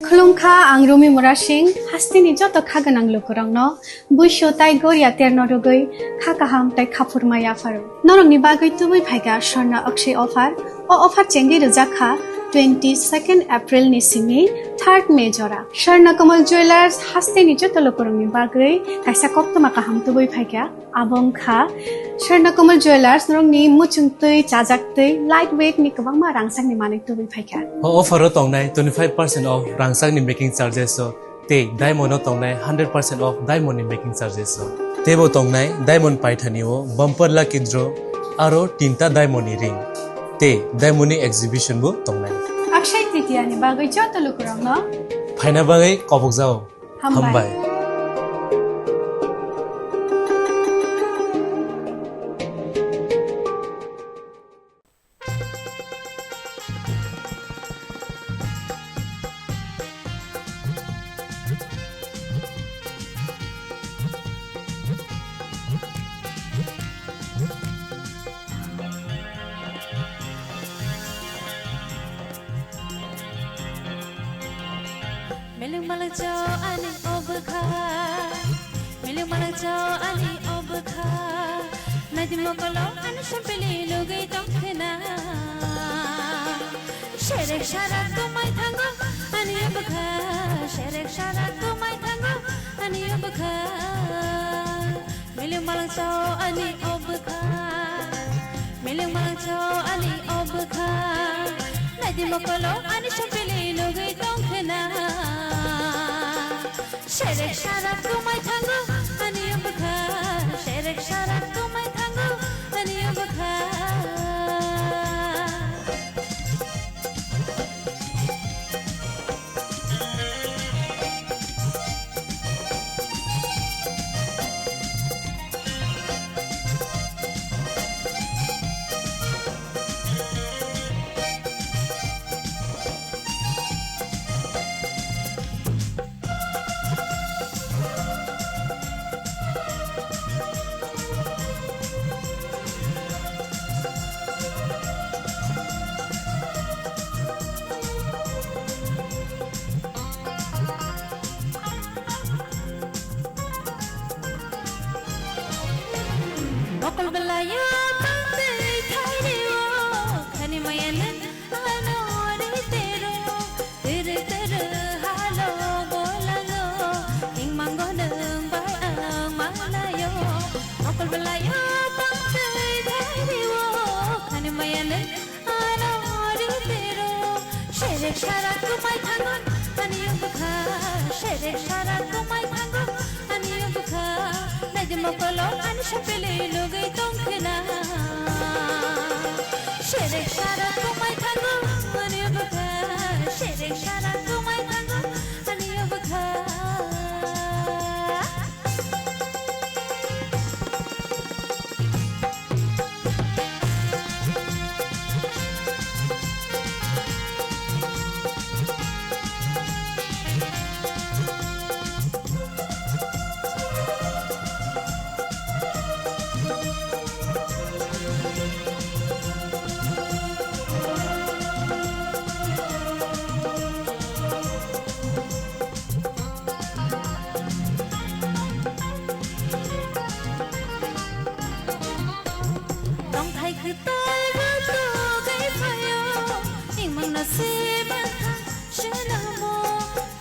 खुलुमखा आं रुमि मुरा सिंह हास्तिनि जत खागोनां लोगोरांनो बुइसो ताइ गोरिया तेरनो रुगै खाकाहाम ताइ खाफुरमाया फारो नरंनि बागै तुबै फाइगा स्वर्णा अक्षय अफार चेंगि रजाखा 22 एप्रिल नि सिंनि 3 मे जरा स्वर्णा कमल ज्वेलर्स हास्तिनि जत लोगोरांनि बागै काइसा कप्तमा काहाम तुबै फाइगा आबंखा स्वर्णा कमल ज्वेलर्स नरंनि मुचुंतै चाजाक्तै लाइट वेट नि गोबांमा रांसांनि माने तुबै फाइगा ऑफर तंनाय 25% ऑफ रांसांनि मेकिंग चार्जेस ते डायमंड तंनाय 100% ऑफ डायमंड मेकिंग चार्जेस तेबो तंनाय डायमंड पाइथानिओ बम्पर लकी ड्र आरो तीनटा डायमंड रिंग ते डायमंड एग्जिबिशन बो तंनाय अक्षय तृतीया नि बागै जत लोगोरांनो फाइना बागै कबक जाओ हामबाय Miling malang chow ani obkha Miling malang chow ani obkha Nadi mokolo ani shampeli logai tongkhena Sherek shara tumai thango ani obkha Sherek shara tumai thango ani obkha Miling malang chow ani obkha Miling malang chow ani obkha Nadi mokolo ani shampeli logai tongkhena Sherek shara tumai thango ani obkha Sherek shara tumai thango ani obkha Bokol belaya pantai thaireo khani mayalan anori tero tere halo bolalo ing mangoneng bai ang malayo Bokol belaya pantai thaireo khani mayalan anori tero Sherek shara tumai thangon ani obkha Sherek shara tumai thangon ani obkha Mokolo ani shampeli logai tongkhena Sherek shara tumai thango ani obkha Sherek shara tumai thango ani obkha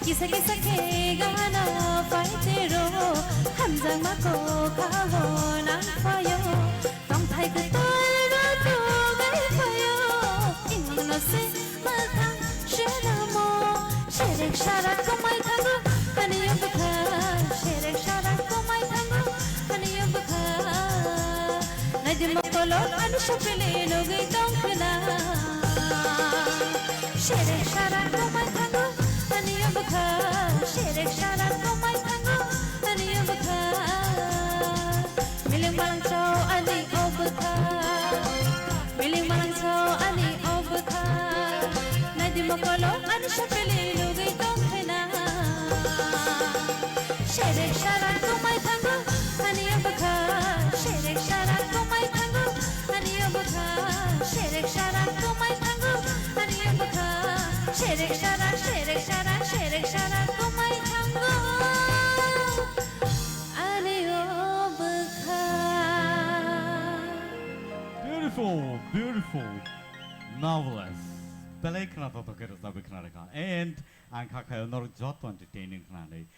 Kisa kisa ke gana paitero hamjang mako kaho nang payo tong thai ke tar to gai payo ingno se matha sheramo sherek shara komai thango ani obkha sherek shara komai thango ani obkha nadi mokolo ani shapele logai tongkhna sherek shara komai thango ani obkha Sherek shara tumai thango ani obkha Miling malang chow ani obkha Miling malang chow ani obkha Nadi mokolo ani shapeli logai tongkhena Sherek shara tumai thango ani obkha Sherek shara tumai thango ani obkha Sherek shara tumai thango ani obkha Sherek shara direction aku mai tanggo ane obekha Beautiful, marvelous. Belai kena tahu kita sabi kena reka. And angka kaya nor jatuh entertaining kena ni.